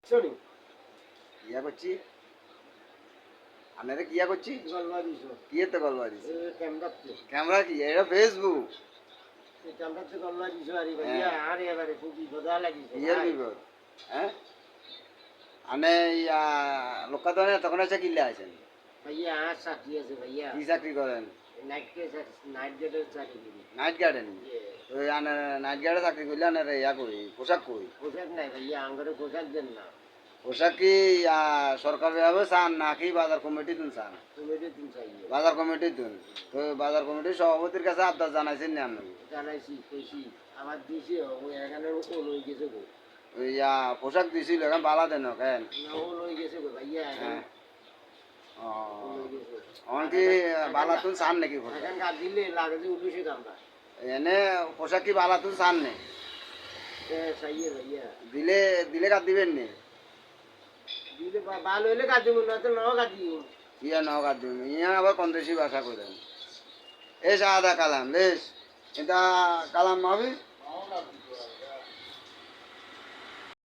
শুনি কিয়া করছি আপনারা কিয়া করছি গল্লা দিছো কিয়ে তো গল্প দিছি ক্যামেরাতে ক্যামেরা কি এটা ফেসবুক ক্যামেরাতে গল্লা দিছো আরে ভাইয়া আরে এবারে খুব বিপদা লাগিছে কিয়ের বিপদ হ্যাঁ আনে ইয়া লোকাদনে তখন এসে কিল্লে আছেন ভাইয়া আর চাকরি আছে ভাইয়া কি চাকরি করেন নাইট গেটের চাকরি করি নাইট গার্ডেন তো আনে নাইট গার্ডে চাকরি করলে আনে ইয়া করি পোশাক করি পোশাক নাই ভাইয়া আঙ্গরে পোশাক দেন না পোশাক কি সরকারিভাবে চান নাকি বাজার কমিটি তুন চান কমিটি দিন চাই বাজার কমিটি তুন তো বাজার কমিটির সভাপতির কাছে আবদার জানাইছেন না আপনি জানাইছি কইছি আমার দিছে ও এখানে ও লই গেছে গো ইয়া পোশাক দিছিল এখন বালা দেন কেন না ও লই গেছে গো ভাইয়া হ্যাঁ ও ও লই গেছে এখন কি বালা তুন চান নাকি পোশাক এখন কাট দিলে লাগে যে উঠেছে কামটা এনে পোশাক কি বালা তুন চান নে চাইয়ে ভাইয়া দিলে দিলে কাট দিবেন নি দিলে ভালো হইলে কাট দিব না তো নাও কাট দিব ইয়া ন কাট দিবেন ইয়া আবার কন্দেশি ভাষা করেন এ সাদা কালাম বেশ এটা কালাম মাফি